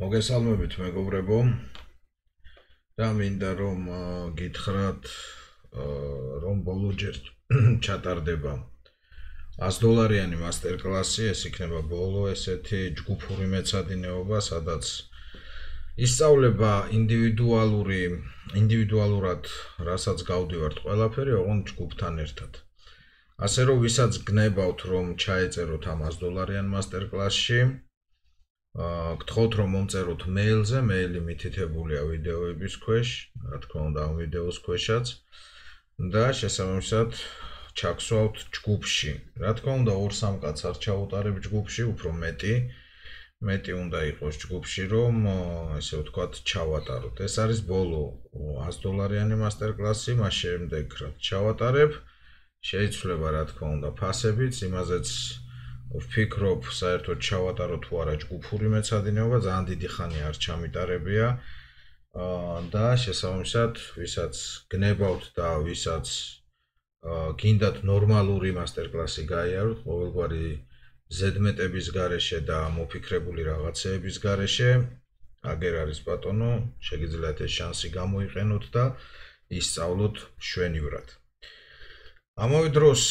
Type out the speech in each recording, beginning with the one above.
მოგესალმებით მეგობრებო და მინდა რომ გითხრათ რომ ბოლოჯერ ჩატარდება $100 მასტერკლასი ეს იქნება ბოლო ესეთი ჯგუფური მეცადინეობა სადაც ისწავლება ინდივიდუალურად რასაც გავდივართ ყველაფერი ოღონდ ჯგუფთან ერთად ასე რომ ვისაც გნებავთ რომ ჩაეწეროთ ამ $100 მასტერკლასში გთხოვთ რომ მომწეროთ მეილზე, მეილი მითითებულია ვიდეოების ქვეშ, რა თქმა უნდა ამ ვიდეოს ქვეშაც და შესაბამისად ჩაგსვავთ ჯგუფში. რა თქმა უნდა 2-3 კაცს არ ჩაუტარებ ჯგუფში, უფრო მეტი უნდა იყოს ჯგუფში, რომ ესე ვთქვათ ჩავატაროთ. ეს არის ბოლო $100 მასტერკლასი, მას შემდეგ რაც ჩავატარებ, შეიცვლება რა თქმა უნდა ფასებიც, იმაზეც ვფიქრობ საერთოდ ჩავატარო თუ არა ჯგუფური მეცადინეობა, ძალიან დიდი ხანი არ ჩამიტარებია და შესაბამისად, ვისაც გნებავთ და ვისაც გინდათ ნორმალური მასტერკლასი გაიაროთ, ყოველგვარი ზედმეტების გარეშე და მოფიქრებული რაღაცეების გარეშე, აგერ არის ბატონო, შეგიძლიათ ეს შანსი გამოიყენოთ და ისწავლოთ მშვენივრად. ამავე დროს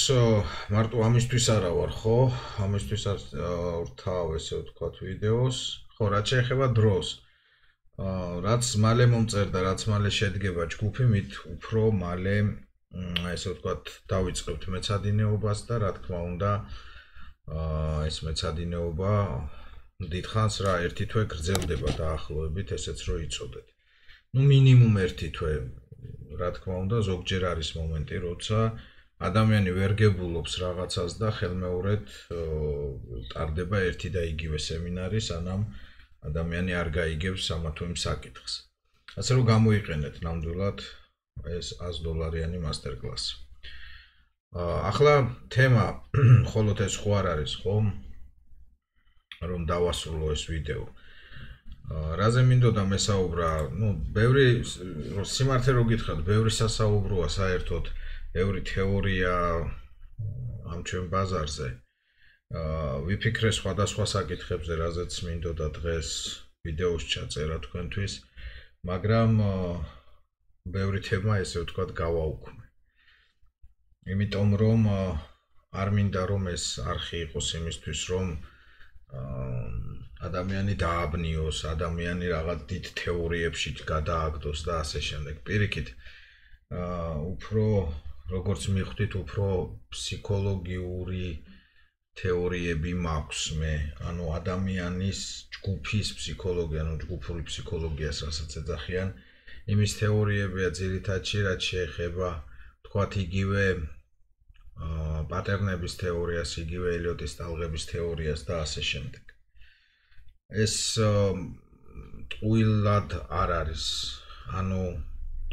მარტო ამისთვის არა ვარ, ხო? ამისთვის ვთავ ესე ვთქვათ ვიდეოს, ხო, რაც შეეხება დროს. რაც მალე მომწერ და რაც მალე შედგება ჯგუფი, მით უფრო მალე ესე ვთქვათ დავიწყებთ მეცადინეობას და რა თქმა უნდა ეს მეცადინეობა დიდხანს რა ერთი თვე გრძელდება დაახლოებით ესეც რო იცოდეთ. ნუ მინიმუმ ერთი თვე, რა თქმა უნდა, ზოგჯერ არის მომენტი, როცა ადამიანი ვერ გებულობს რაღაცას და ხელმეორედ ტარდება ერთი და იგივე სემინარი, სანამ ადამიანი არ გაიგებს ამა თუ იმ საკითხს. ასე რომ გამოიყენეთ ნამდვილად ეს $100 მასტერკლასი. ახლა თემა მხოლოდ ეს ხო არ არის, ხო? რომ დავასრულო ეს ვიდეო. რაზე მინდოდა მესაუბრა, ნუ ბევრი სიმართლე რო გითხრათ, ბევრი სასაუბროა საერთოდ ბევრი თეორია ამ ჩვენ ბაზარზე. ვიფიქრე სხვადასხვა საკითხებზე, რაზეც მინდოდა დღეს ვიდეოს ჩაწერა თქვენთვის, მაგრამ ბევრი თემა ესე ვთქვათ გავაუქმე. იმიტომ რომ არ მინდა რომ ეს არხი იყოს იმისთვის, რომ ადამიანი დააბნიოს, ადამიანი რაღაც დიდ თეორიებში გადააგდოს და ასე შემდეგ. პირიქით, უფრო როგორც მიხვდით, უფრო ფსიქოლოგიური თეორიები მაქვს მე, ანუ ადამიანის ჯგუფის ფსიქოლოგია, ანუ ჯგუფური ფსიქოლოგიას რასაც ეძახიან, იმის თეორიებია ძირითადში, რაც შეეხება, თქვათ იგივე პატერნების თეორიას, იგივე ელიოტის ტალღების თეორიას და ასე შემდეგ. ეს ტყუილად არ არის, ანუ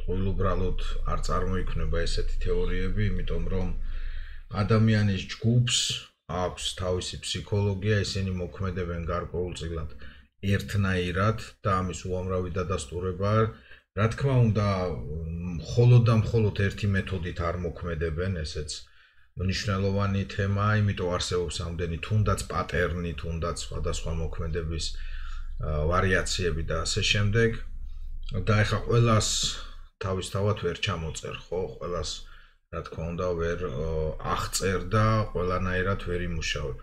ტყუილ უბრალოდ არ წარმოიქმნება ესეთი თეორიები, იმიტომ რომ ადამიანის ჯგუფს აქვს თავისი ფსიქოლოგია, ისინი მოქმედებენ გარკვეულწილად ერთნაირად და ამის უამრავი დადასტურება, რა თქმა უნდა, მხოლოდ და მხოლოდ ერთი მეთოდით არ მოქმედებენ, ესეც მნიშვნელოვანი თემაა, იმიტომ არსებობს ამდენი თუნდაც პატერნი, თუნდაც სხვადასხვა მოქმედების ვარიაციები და ასე შემდეგ. და ეხლა ყველას თავისთავად ვერ ჩამოწერ, ხო? ყველას რა თქმა უნდა ვერ აღწერ და ყველანაირად ვერ იმუშავებ.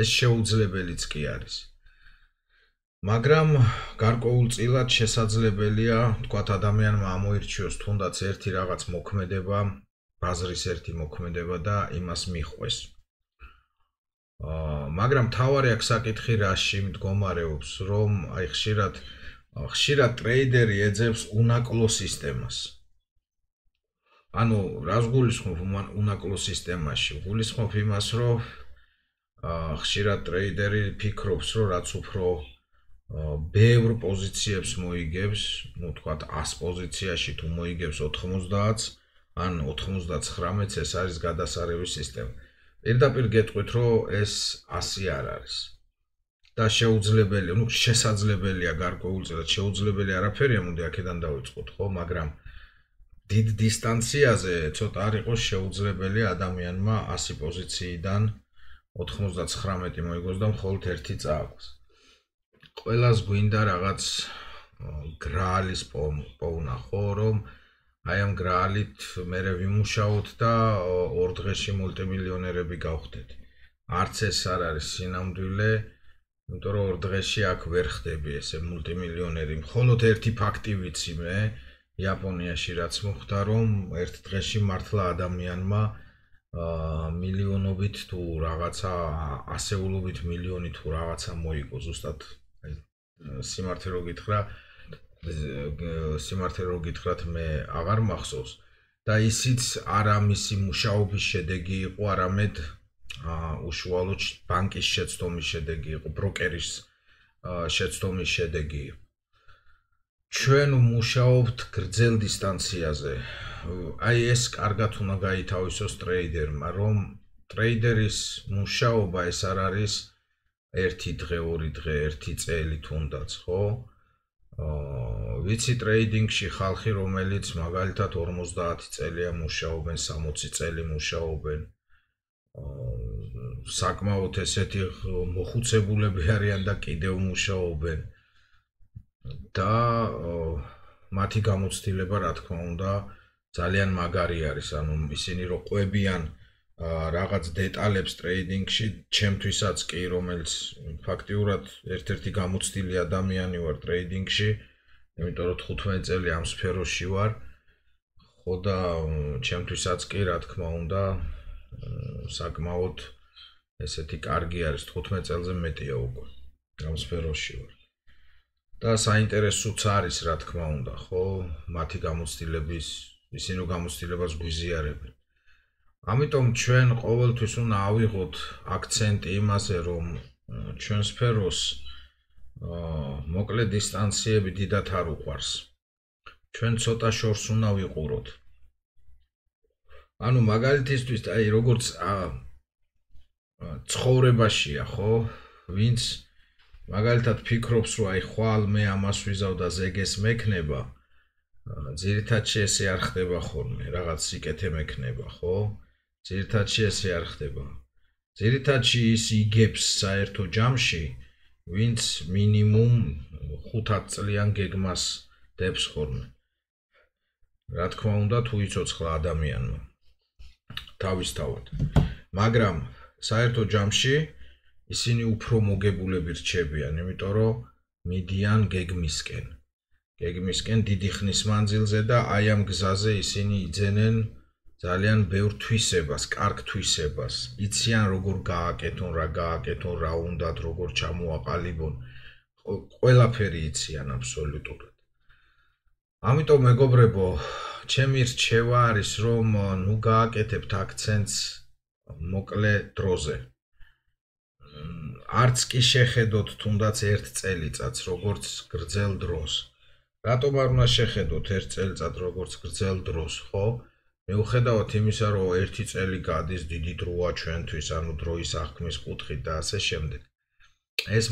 ეს შეუძლებელიც კი არის. მაგრამ გარკვეულწილად შესაძლებელია, თქვათ ადამიანმა ამოირჩიოს თუნდაც ერთი რაღაც მოქმედება, ბაზრის ერთი მოქმედება და იმას მიხვეს. მაგრამ თავარი აქ საკითხი რაში მდგომარეობს, რომ აი ხშირად ტრეიდერი ეძებს უნაკლო სისტემას. ანუ რას გულისხმობ უნაკლო სისტემაში? გულისხმობ იმას, რომ ხშირად ტრეიდერი ფიქრობს, რომ რაც უფრო ბევრ პოზიციებს მოიგებს, ну თქვათ 100 პოზიციაში თუ მოიგებს 90-ს, ან 99-ს, ეს არის გადასარევი სისტემა. პირდაპირ გეტყვით, რომ ეს 100 არ არის. და შეუძლებელია, ну შესაძლებელია გარკვეულწილად, შეუძლებელი არაფერია, მოდი აქედან დავიწყოთ, ხო, მაგრამ დიდ დისტანციაზე ცოტა არ იყოს შეუძლებელი ადამიანმა 100 პოზიციიდან 99 მოიგოს და მხოლოდ ერთი წააგოს. ყველას გვინდა რაღაც გრაალის პოვნა, ხო, რომ აი ამ გრაალით მერე ვიმუშაოთ და 2 დღეში მულტიმილიონერები გავხდეთ. არც ეს არ არის სინამდვილე, იმიტომ რომ 2 დღეში აქ ვერ ხდები ესე მულტიმილიონერი. მხოლოდ ერთი ფაქტი ვიცი მე იაპონიაში რაც მოხდა, რომ ერთ დღეში მართლა ადამიანმა მილიონობით თუ რაღაცა ასეულობით მილიონი თუ რაღაცა მოიგო. ზუსტად სიმართლე რო გითხრათ მე აღარ მახსოვს და ისიც არა მისი მუშაობის შედეგი იყო, არამედ უშუალოდ ბანკის შეცდომის შედეგი იყო, ბროკერის შეცდომის შედეგი იყო. ჩვენ ვმუშაობთ გრძელ დისტანციაზე. აი ეს კარგად უნდა გაითავისოს ტრეიდერმა, რომ ტრეიდერის მუშაობა ეს არ არის 1 დღე, 2 დღე, 1 წელი თუნდაც, ხო? ვიცი ტრეიდინგში ხალხი, რომელიც მაგალითად 50 წელია მუშაობენ, 60 წელი მუშაობენ. საკმაოდ ესეთი მოხუცებულები არიან და კიდევ მუშაობენ. და მათი გამოცდილება, რა თქმა უნდა, ძალიან მაგარი არის. ანუ ისინი რო ყვებიან რაღაც დეტალებს ტრეიდინგში, ჩემთვისაც კი, რომელიც ფაქტიურად ერთ-ერთი გამოცდილი ადამიანი ვარ ტრეიდინგში, იმიტომ რომ 15 წელი ამ სფეროში ვარ. ხო და ჩემთვისაც კი, რა თქმა უნდა, საკმაოდ ესეთი კარგი არის, 15 წელზე მეტია უკვე ამ სფეროში ვარ. და საინტერესოც არის, რა თქმა უნდა, ხო, მათი გამოცდილების, ისინი გამოცდილებას გვიზიარებენ. ამიტომ ჩვენ ყოველთვის უნდა ავიღოთ აქცენტი იმაზე, რომ ჩვენ სფეროს მოკლე დისტანციები დიდად არ უყვარს. ჩვენ ცოტა შორს უნდა ვიყუროთ. ანუ მაგალითისთვის, აი როგორც ცხოვრებაშია, ხო, ვინც მაგალითად ფიქრობს, რომ აი ხვალ მე ამას ვიზავ და ზეგეს მექნება, ძირითადში ესე არ ხდება ხოლმე, რაღაც სიკეთე მექნება, ხო? ძირითადში ესე არ ხდება. ძირითადში ის იგებს საერთო ჯამში, ვინც მინიმუმ 5 წლიან გეგმას დებს ხოლმე. რა თქმა უნდა, თუ იცოცხლა ადამიანმა თავისთავად. მაგრამ საერთო ჯამში ისინი უფრო მოგებულები რჩებიან, იმიტომ რომ მიდიან გეგმისკენ. გეგმისკენ დიდი ხნის მანძილზე და აი ამ გზაზე ისინი იძენენ ძალიან ბევრ თვისებას, კარგ თვისებას. იციან როგორ გააკეთონ, რა გააკეთონ, რა უნდათ, როგორ ჩამოაყალიბონ. ყველაფერი იციან აბსოლუტურად. ამიტომ მეგობრებო, ჩემი რჩევა არის, რომ ნუ გააკეთებთ აქცენტს მოკლე დროზე. არც კი შეხედოთ თუნდაც 1 წელიწადს, როგორც გრძელ დროს. რატომ არ უნდა შეხედოთ 1 წელიწად როგორც გრძელ დროს, ხო? მიუხედავად იმისა, რომ 1 წელი გადის დიდი დროა ჩვენთვის, ანუ დროის აღქმის კუთხით და ასე შემდეგ. ეს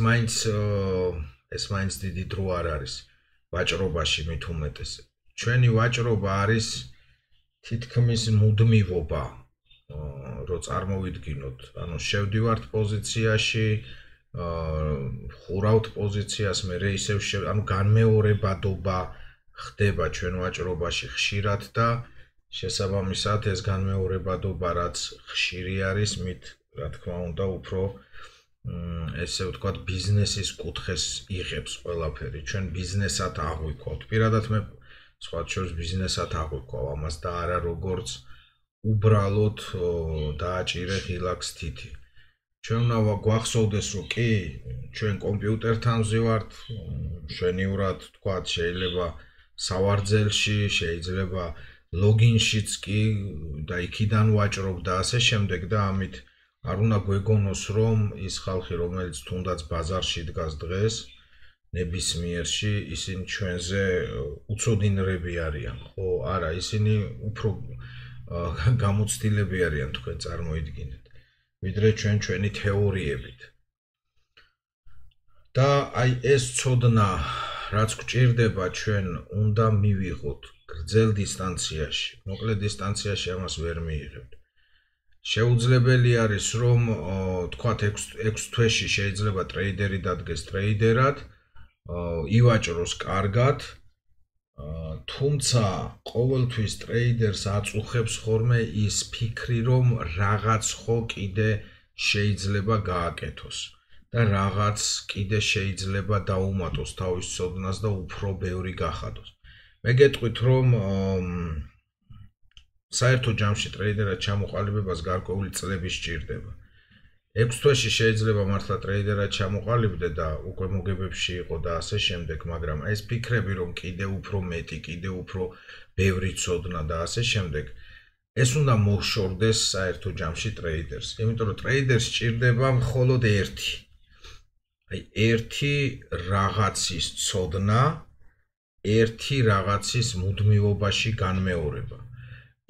მაინც დიდი დრო არ არის ვაჭრობაში მით უმეტეს. ჩვენი ვაჭრობა არის თითქმის მუდმივობა, რო წარმოვიდგინოთ, ანუ შევდივართ პოზიციაში, ხურავთ პოზიციას, მერე ისევ ანუ განმეორებადობა ხდება ჩვენ ვაჭრობაში ხშირად და შესაბამისად ეს განმეორებადობა რაც ხშირი არის, მით რა თქმა უნდა უფრო ესე ვთქვათ ბიზნესის კუთხეს იღებს ყველაფერი. ჩვენ ბიზნესად აღვიქვავთ. პირადად მე სხვათა შორის ბიზნესად აღვიქვავ ამას და არა როგორც უბრალოდ დააჭირე ღილაკს თითი. ჩვენ უნდა გვახსოვდეს, რომ კი, ჩვენ კომპიუტერთან ვზივართ, მშვენივრად ვთქვათ, შეიძლება სავარძელში, შეიძლება ლოგინშიც კი და იქიდან ვაჭრობ და ასე შემდეგ და ამით არ უნდა გვეგონოს, რომ ის ხალხი, რომელიც თუნდაც ბაზარში დგას დღეს, ნებისმიერში, ისინი ჩვენზე უცოდინრები არიან, ხო? არა, ისინი უფრო გამოცდილები არიან, თქვენ წარმოიდგინეთ, ვიდრე ჩვენი თეორიებით. და აი ეს ცოდნა, რაც გვჭირდება, ჩვენ უნდა მივიღოთ გრძელ დისტანციაში, მოკლე დისტანციაში ამას ვერ მიიღებთ. შეუძლებელი არის, რომ თქვათ 6 თვეში შეიძლება ტრეიდერი დადგეს ტრეიდერად ივაჭროს კარგად, თუმცა ყოველთვის ტრეიდერს აწუხებს ხოლმე ის ფიქრი, რომ რაღაც ხო კიდე შეიძლება გააკეთოს და რაღაც კიდე შეიძლება დაუმატოს თავის ცოდნას და უფრო ბევრი გახადოს. მე გეტყვით, რომ საერთო ჯამში ტრეიდერად ჩამოყალიბებას გარკვეული წლები სჭირდება. 6 თვეში შეიძლება მართლა ტრეიდერად ჩამოყალიბდე და უკვე მოგებებში იყო და ასე შემდეგ, მაგრამ ეს ფიქრები, რომ კიდე უფრო მეტი, კიდე უფრო ბევრი ცოდნა და ასე შემდეგ, ეს უნდა მოშორდეს საერთო ჯამში ტრეიდერს. იმიტომ რომ ტრეიდერს სჭირდება მხოლოდ ერთი რაღაცის ცოდნა, ერთი რაღაცის მუდმივობაში განმეორება.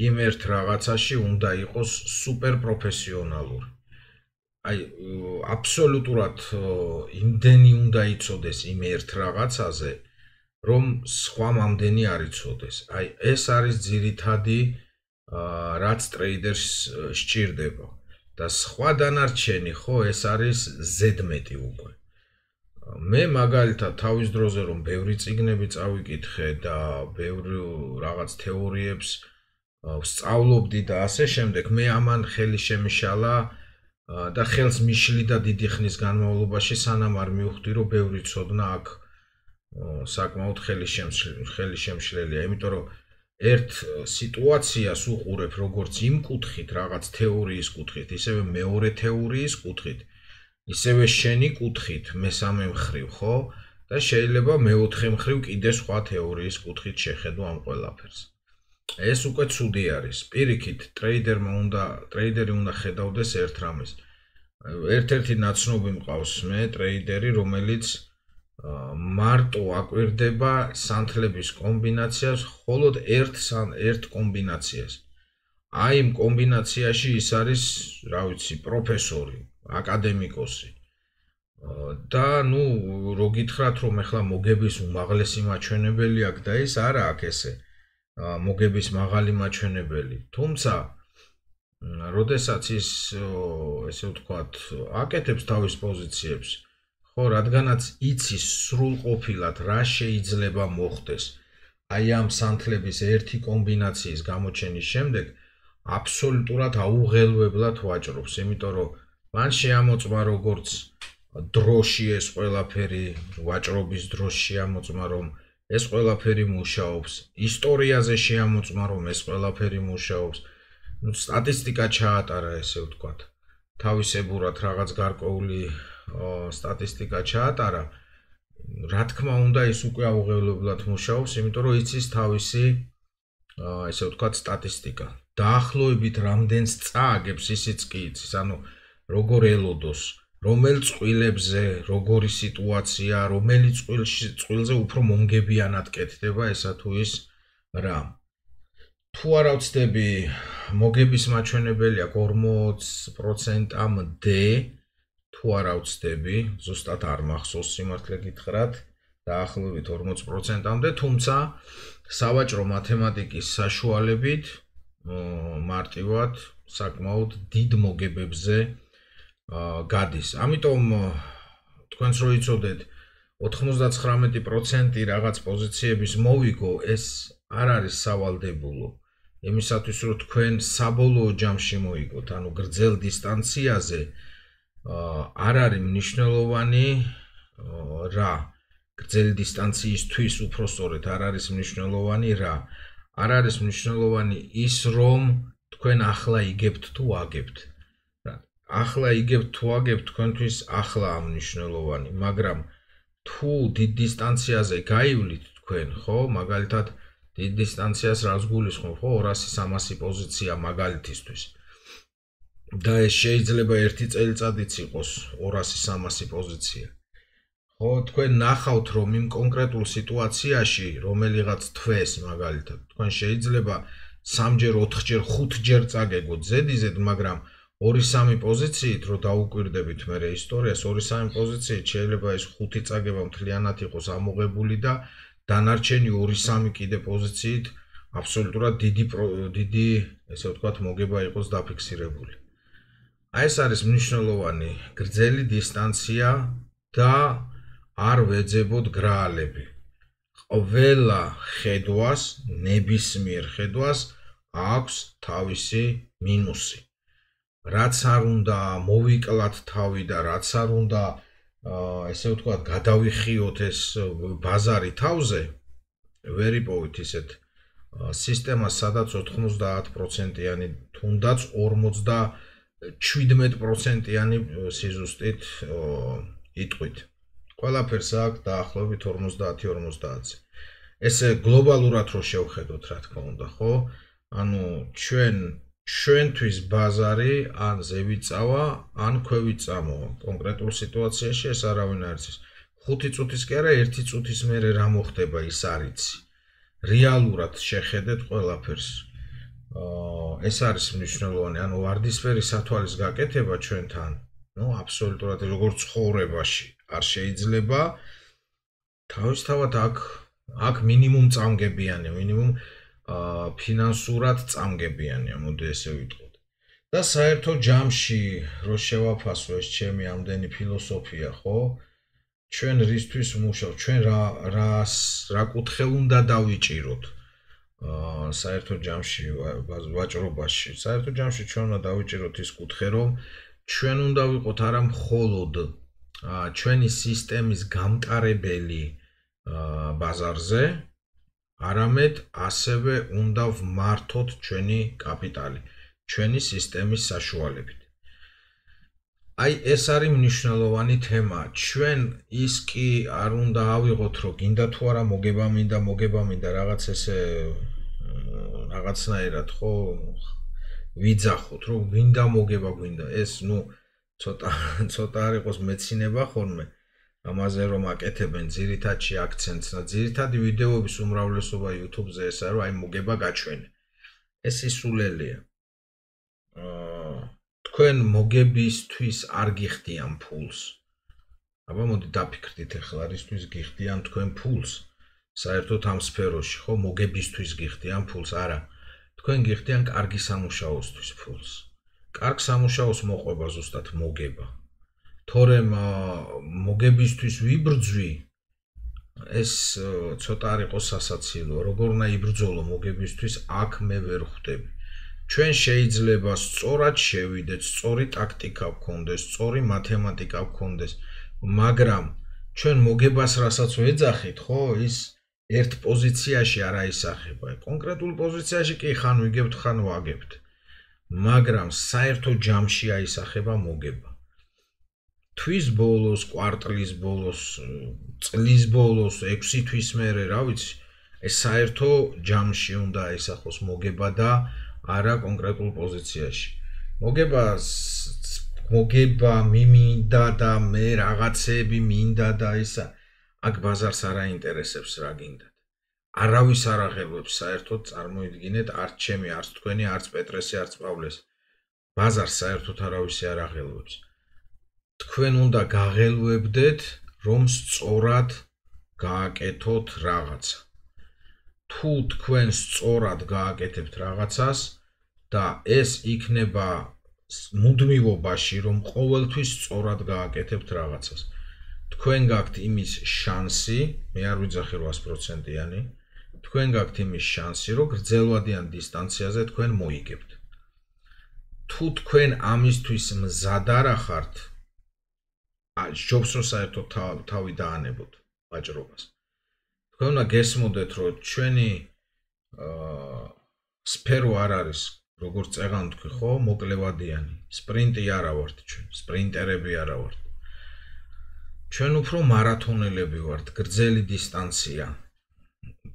იმ ერთ რაღაცაში უნდა იყოს სუპერ პროფესიონალური. აბსოლუტურად იმდენი უნდა იცოდეს იმ ერთ რაღაცაზე, რომ სხვა მამდენი არ იცოდეს. ეს არის ძირითადი რაც ტრეიდერს სჭირდება და სხვა დანარჩენი ხო ეს არის ზედმეტი უკვე. მე მაგალითად თავის დროზე რომ ბევრი წიგნები წავიკითხე და ბევრი რაღაც თეორიებს ვსწავლობდი და ასე შემდეგ, მე ამან ხელი შემიშალა და ხელს მიშლიდა დიდი ხნის განმავლობაში, სანამ არ მივხვდი, რომ ბევრი ცოდნა აქ საკმაოდ ხელი შემშლელია, იმიტომ რომ ერთ სიტუაციას უყურებ როგორც იმ კუთხით, რაღაც თეორიის კუთხით, ისევე მეორე თეორიის კუთხით, ისევე შენი კუთხით, მესამე მხრივ, ხო? და შეიძლება მეოთხე მხრივ კიდე სხვა თეორიის კუთხით შეხედო ამ ყველაფერს. ეს უკვე ცუდი არის. პირიქით, ტრეიდერი უნდა ხედავდეს ერთ რამეს. ერთ-ერთი ნაცნობი მყავს მე ტრეიდერი, რომელიც მარტო აკვირდება სანთლების კომბინაციას, მხოლოდ ერთ კომბინაციას. აი იმ კომბინაციაში ის არის, რა ვიცი, პროფესორი, აკადემიკოსი. და ნუ რო გითხრათ, რომ ეხლა მოგების უმაღლესი მაჩვენებელი აქვს და ეს არა აქვს ესე. მოგების მაღალი მაჩვენებელი. თუმცა, როდესაც ის ესე ვთქვათ, აკეთებს თავის პოზიციებს, ხო, რადგანაც იცის სრულყოფილად რა შეიძლება მოხდეს, აი ამ სანთლების ერთი კომბინაციის გამოჩენის შემდეგ, აბსოლუტურად აუღელვებლად ვაჭრობს, იმიტომ რომ მან შეამოწმა როგორც დროში ეს ყველაფერი, ვაჭრობის დროს შეამოწმა, რომ ეს ყველაფერი მუშაობს, ისტორიაზე შეამოწმა, რომ ეს ყველაფერი მუშაობს. სტატისტიკა ჩაატარა, ესე ვთქვათ. თავისებურად რაღაც გარკვეული სტატისტიკა ჩაატარა. რა თქმა უნდა, ის უკვე აუღელვებლად მუშაობს, იმიტომ რომ იცის თავისი, ესე ვთქვათ, სტატისტიკა. დაახლოებით რამდენს წააგებს, ისიც კი იცის, ანუ როგორ ელოდოს, რომელ წყვილებზე, როგორი სიტუაცია, რომელი წყვილზე უფრო მომგებიანად კეთდება ესა თუ ის რამ. თუ არა ვცდები, მოგების მაჩვენებელია 40%-მდე, თუ არა ვცდები, ზუსტად არ მახსოვს სიმართლე გითხრათ, დაახლოებით 40%-მდე, თუმცა სავაჭრო მათემატიკის საშუალებით მარტივად საკმაოდ დიდ მოგებებზე გადის. ამიტომ თქვენს რო იცოდეთ 99% რაღაც პოზიციების მოვიგო, ეს არ არის სავალდებულო. იმისათვის რომ თქვენ საბოლოო ჯამში მოიგოთ, ანუ გრძელ დისტანციაზე არ არის მნიშვნელოვანი რა. გრძელი დისტანციისთვის უფრო სწორედ არ არის მნიშვნელოვანი რა. არ არის მნიშვნელოვანი ის, რომ თქვენ ახლა იგებთ თუ აგებთ. ახლა იგებთ თუ აგებთ, თქვენთვის ახლა მნიშვნელოვანი, მაგრამ თუ დიდ დისტანციაზე გაივლით თქვენ, ხო, მაგალითად დიდ დისტანციას რას გულისხმობ, ხო, 200-300 პოზიცია მაგალითისთვის. და ეს შეიძლება ერთი წელიწადიც იყოს 200-300 პოზიცია. ხო, თქვენ ნახავთ, რომ იმ კონკრეტულ სიტუაციაში, რომელიღაც თვეს მაგალითად, თქვენ შეიძლება 3-ჯერ, 4-ჯერ, 5-ჯერ წაგეგოთ ზედიზედ, მაგრამ 2-3 პოზიციით რო დაუკვირდებით მერე ისტორიას, 2-3 პოზიციით შეიძლება ეს 5 წაგება მთლიანად იყოს ამოღებული და დანარჩენი 2-3 კიდე პოზიციით აბსოლუტურად დიდი, ესე ვთქვათ, მოგება იყოს დაფიქსირებული. აი ეს არის მნიშვნელოვანი გრძელი დისტანცია და არ ვეძებოთ გრაალები. ყველა ხედვას, ნებისმიერ ხედვას აქვს თავისი მინუსი. რაც არ უნდა მოვიკლათ თავი და რაც არ უნდა ესე ვთქვათ, გადავიხიოთ ეს ბაზარი თავზე, ვერ იპოვით ისეთ სისტემას, სადაც 90%-იანი, თუნდაც 57%-იანი სიზუსტით იტყვით. ყველაფერს აქვს დაახლოებით 50-50-ზე. ესე გლობალურად რო შევხედოთ, რა თქმა უნდა, ხო? ანუ ჩვენთვის ბაზარი ან ზევიწავა, ან ქვევიწამოვა. კონკრეტულ სიტუაციაში ეს არავინ არ იცის. 5 წუთის კი არა, 1 წუთის მერე რა მოხდება, ის არ იცი. რეალურად შეხედეთ ყველაფერს. ეს არის მნიშვნელოვანი, ანუ ვარდისფერი სათვალის გაკეთება ჩვენთან, აბსოლუტურად როგორც ცხოვრებაში არ შეიძლება. თავისთავად აქ მინიმუმ წამგებიანი, მინიმუმ ფინანსურად წამგებიანია, მოდი ესე ვიტყოთ. და საერთო ჯამში რო შევაფასო ეს ჩემი ამდენი ფილოსოფია, ხო? ჩვენ რისთვის მუშაობთ, ჩვენ რა კუთხე უნდა დავიჭიროთ. საერთო ჯამში ვაჭრობაში, საერთო ჯამში ჩვენ უნდა დავიჭიროთ ის კუთხე, რომ ჩვენ უნდა ვიყოთ არა მხოლოდ ჩვენი სისტემის გამტარებელი ბაზარზე, არამედ ასევე უნდა ვმართოთ ჩვენი კაპიტალი, ჩვენი სისტემის საშუალებით. აი ეს არის მნიშვნელოვანი თემა. ჩვენ ის კი არ უნდა ავიღოთ, რომ გინდა თუ არა მოგება მინდა რაღაც ესე რაღაცნაირად ხო ვიძახოთ, რომ გინდა მოგება გვინდა. ეს ცოტა არ იყოს მეცინება ხოლმე. ამაზე რომ აკეთებენ ძირითადში აქცენტს და ძირითადი ვიდეოების უმრავლესობა YouTube-ზე ესაა, რომ აი მოგება გაჩვენე. ეს ისულელია. თქვენ მოგებისთვის არ გიხდიან ფულს. აბა მოდი დაფიქრდით ახლა, რისთვის გიხდიან თქვენ ფულს? საერთოდ ამ სფეროში, ხო, მოგებისთვის გიხდიან ფულს, არა. თქვენ გიხდიან კარგი სამუშაოსთვის ფულს. კარგ სამუშაოს მოყვება ზუსტად მოგება. თორემ მოგებისთვის ვიბრძვი, ეს ცოტა არ იყოს სასაცილო. როგორ უნდა იბრძოლო მოგებისთვის, აქ მე ვერ ხვდები. ჩვენ შეიძლება სწორად შევიდეთ, სწორი ტაქტიკა გქონდეს, სწორი მათემატიკა გქონდეს, მაგრამ ჩვენ მოგებას რასაც ვეძახით, ხო, ის ერთ პოზიციაში არ აისახება. კონკრეტულ პოზიციაში კი ხან ვიგებთ, ხან ვაგებთ. მაგრამ საერთო ჯამში აისახება მოგება. თვის ბოლოს, კვარტლის ბოლოს, წლის ბოლოს, 6 თვის მერე, რა ვიცი, ეს საერთო ჯამში უნდა აისახოს მოგება და არა კონკრეტულ პოზიციაში. მოგება მინდა და მე რაღაცები მინდა და ისა, აქ ბაზარს არ აინტერესებს რა გინდათ. არავის არ აღელვებს საერთოდ, წარმოიდგინეთ, არც ჩემი, არც თქვენი, არც პეტრესი, არც პავლეს. ბაზარს საერთოდ არავისი არ აღელვებს. თქვენ უნდა გაღელვებდეთ, რომ სწორად გააკეთოთ რაღაცა. თუ თქვენ სწორად გააკეთებთ რაღაცას და ეს იქნება მუდმივობაში, რომ ყოველთვის სწორად გააკეთებთ რაღაცას. თქვენ გაქვთ იმის შანსი, მე არ ვიძახი 100%-იანი, თქვენ გაქვთ იმის შანსი, რომ გრძელვადიან დისტანციაზე თქვენ მოიგებთ. თუ თქვენ ამისთვის მზად არ ახართ, ჯობს რომ საერთოდ თავი დაანებოთ ვაჭრობას. თქვენ უნდა გესმოდეთ, რომ ჩვენი სფერო არ არის, როგორც წეღან თქვი, ხო, მოკლევადიანი. სპრინტი არა ვართ ჩვენ, სპრინტერები არა ვართ. ჩვენ უფრო მარათონელები ვართ, გრძელი დისტანცია.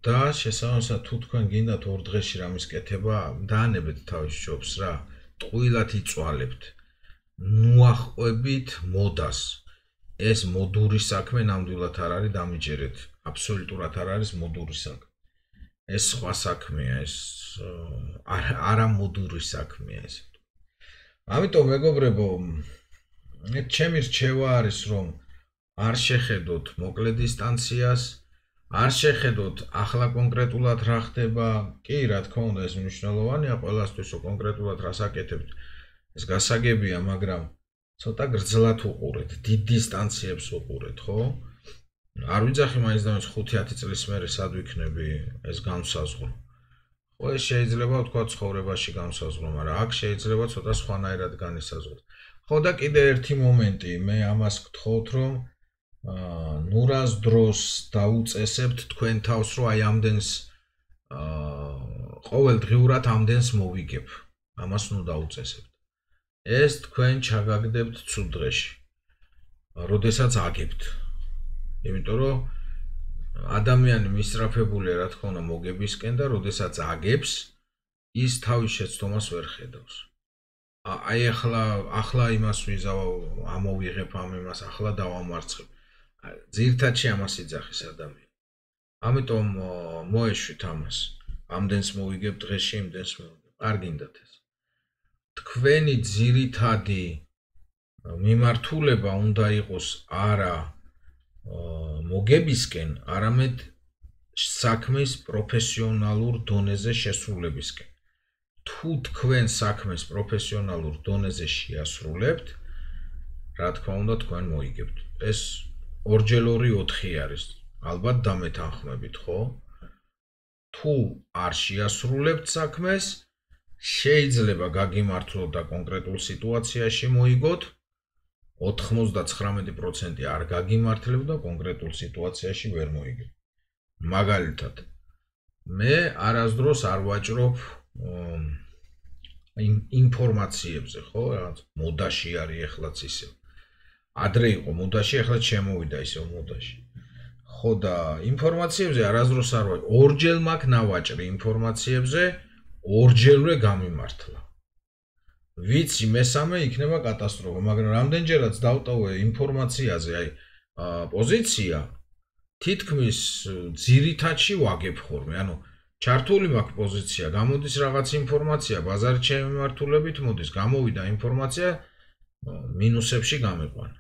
და შესაბამისად, თუ თქვენ გინდათ 2 დღეში რამის კეთება, დაანებეთ თავის ჯობს რა, ტყუილად იწვალებთ. ნუახვებით მოდას. ეს მოდური საქმე ნამდვილად არ არის, დამიჯერეთ. აბსოლუტურად არ არის მოდური საქმე. ეს სხვა საქმეა, ეს არა მოდური საქმეა ეს. ამიტომ მეგობრებო, ჩემი რჩევა არის, რომ არ შეხედოთ მოკლე დისტანციას, არ შეხედოთ ახლა კონკრეტულად რა ხდება, კი, რა თქმა უნდა, ეს მნიშვნელოვანია ყველასთვის, რომ კონკრეტულად რას აკეთებთ. ეს გასაგებია, მაგრამ ცოტა გრძლად უყურეთ, დიდ დისტანციებს უყურეთ, ხო? არ ვიძახი მაინც და მაინც 5-10 წლის მერე სად ვიქნები ეს განსაზღვრო. ხო ეს შეიძლება თქვა ცხოვრებაში განსაზღვრო, მაგრამ აქ შეიძლება ცოტა სხვანაირად განისაზღვროს. ხო და კიდე ერთი მომენტი, მე ამას გთხოვთ რომ ნურას დროს დაუწესებთ თქვენ თავს რომ აი ამდენს ყოველდღიურად ამდენს მოვიგებ. ამას ნუ დაუწესებთ. ეს თქვენ ჩაგაგდებთ ცუდ დღეში. როდესაც აგებთ. იმიტომ რომ ადამიანი მისწრაფებულია რა თქმა უნდა მოგებისკენ და როდესაც აგებს ის თავის შეცდომას ვერ ხედავს. აი ახლა იმას ვიზავ ამოვიღებ ამ იმას ახლა დავამარცხებ. ძირთადში ამას იძახის ადამიანი. ამიტომ მოეშვით ამას. ამდენს მოვიგებ დღეში, იმდენს მოვიგებ. არ გინდათ ეს. თქვენი ძირითადი მიმართულება უნდა იყოს არა მოგებისკენ, არამედ საქმის პროფესიონალურ დონეზე შესრულებისკენ. თუ თქვენ საქმეს პროფესიონალურ დონეზე შეასრულებთ, რა თქმა უნდა თქვენ მოიგებთ. ეს 2x2 არის. ალბათ დამეთანხმებით, ხო? თუ არ შეასრულებთ საქმეს, შეიძლება გაგიმართლოთ და კონკრეტულ სიტუაციაში მოიგოთ 99% არ გაგიმართლებ და კონკრეტულ სიტუაციაში ვერ მოიგებ. მაგალითად, მე არასდროს არ ვაჭრობ ინფორმაციებზე, ხო, რაღაც მოდაში არის ეხლაც ისე. ადრე იყო მოდაში, ეხლა შემოვიდა ისე მოდაში. ხო და ინფორმაციებზე არასდროს არ ვაჭრობ. ორჯერ მაქვს ნავაჭრი ინფორმაციებზე, ორჯერვე გამიმართლა. ვიცი მესამე იქნება კატასტროფა, მაგრამ რამდენჯერაც დავტოვე ინფორმაციაზე, აი პოზიცია თითქმის ძირითადში ვაგებ ხოლმე, ანუ ჩართული მაქვს პოზიცია, გამოდის რაღაც ინფორმაცია, ბაზარით შემიმართულებით მოდის, გამოვიდა ინფორმაცია, მინუსებში გამიყვანა.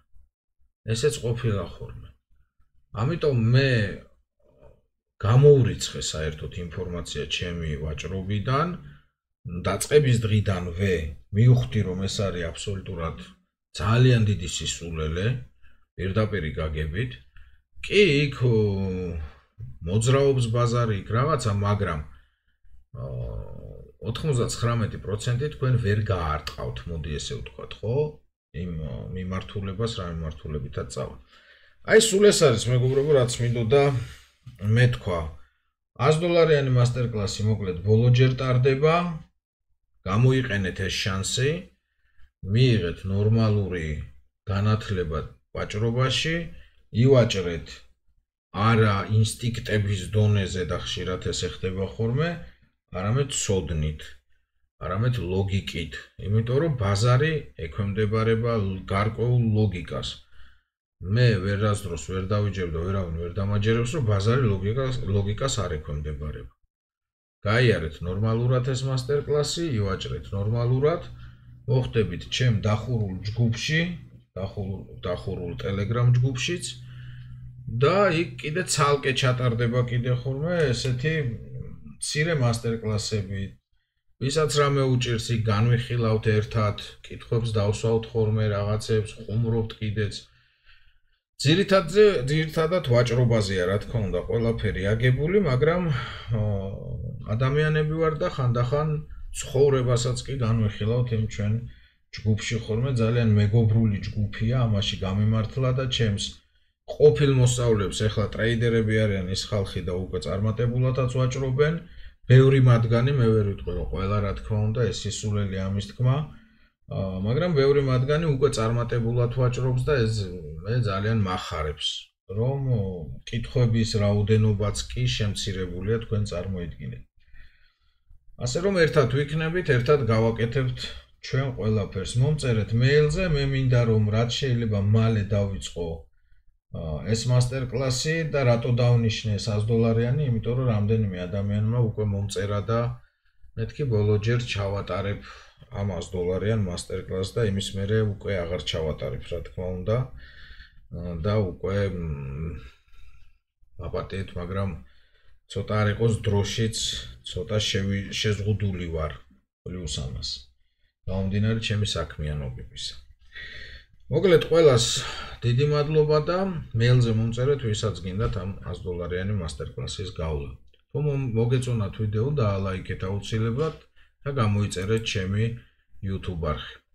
ესეც ყოფილა ხოლმე. ამიტომ მე გამოურიცხე საერთოდ ინფორმაცია ჩემი ვაჭრობიდან, დაწყების დღიდანვე მივხვდი რომ ეს არის აბსოლუტურად ძალიან დიდი სისულელე, პირდაპირი გაგებით. კი, იქ მოძრაობს ბაზარი, იქ რაღაცა, მაგრამ 99% თქვენ ვერ გაარტყავთ, მოდი ესე ვთქვათ, ხო? იმ მიმართულებას, რა მიმართულებითაც წავა. აი სულ ეს არის მეგობრებო, რაც მინდოდა მეთქვა. $100 მასტერკლასი მოკლედ ბოლოჯერ ტარდება. გამოიყენეთ ეს შანსი, მიიღეთ ნორმალური განათლება ვაჭრობაში, ივაჭრეთ არა ინსტინქტების დონეზე და ხშირად ესე ხდება ხოლმე, არამედ სოდნით, არამედ ლოგიკით, იმიტომ რომ ბაზარი ექვემდებარება გარკვეულ ლოგიკას. მე ვერასდროს ვერ დავიჯერებ და ვერავინ ვერ დამაჯერებს, რომ ბაზარი ლოგიკას არ ექვემდებარება. გაიარეთ ნორმალურად ეს მასტერკლასი, ივაჭრეთ ნორმალურად, მოხდებით ჩემ დახურულ ჯგუფში, დახურულ Telegram ჯგუფშიც და იქ კიდე ცალკე ჩატარდება კიდე ხოლმე ესეთი მცირე მასტერკლასები, ვისაც რამე უჭირს, იქ განვიხილავთ ერთად, კითხვებს დავსვავთ ხოლმე, რაღაცებს ხუმრობთ კიდეც. ძირითადად ვაჭრობაზეა, რა თქმა უნდა, ყველაფერი აგებული, მაგრამ ადამიანები ვარ და ხანდახან ცხოვრებასაც კი განვიხილავთ იმ ჩვენ ჯგუფში ხოლმე, ძალიან მეგობრული ჯგუფია, ამაში გამიმართლა და ჩემს ყოფილ მოსწავლეებს ეხლა ტრეიდერები არიან ის ხალხი და უკვე წარმატებულადაც ვაჭრობენ, ბევრი მათგანი მე ვერ ვიტყვი რომ ყველა რა თქმა უნდა ეს სისულელი ამის თქმა, მაგრამ ბევრი მათგანი უკვე წარმატებულად ვაჭრობს და ეს მე ძალიან მახარებს, რომ კითხვების რაოდენობაც კი შემცირებულია თქვენ წარმოიდგინეთ. ასე რომ ერთად ვიქნებით, ერთად გავაკეთებთ ჩვენ ყველაფერს. მომწერეთ მეილზე, მე მინდა რომ რაც შეიძლება მალე დავიწყო ეს მასტერკლასი და რატო დავნიშნე $100, იმიტომ რომ რამდენიმე ადამიანმა უკვე მომწერა და მეთქი ბოლოჯერ ჩავატარებ ამ $100 მასტერკლასს და იმის მერე უკვე აღარ ჩავატარებ, რა თქმა უნდა. და უკვე აპატიეთ, მაგრამ ცოტა არ იყოს დროშიც, ცოტა შეზღუდული ვარ პლუს ამას. გამომდინარე ჩემი საქმიანობებისა. მოკლედ ყველას დიდი მადლობა და მეილზე მომწერეთ, ვისაც გინდათ ამ $100 მასტერკლასის გავლა. თუ მოგეწონათ ვიდეო და ლაიქეთ აუცილებლად და გამოიწერეთ ჩემი YouTube არხი.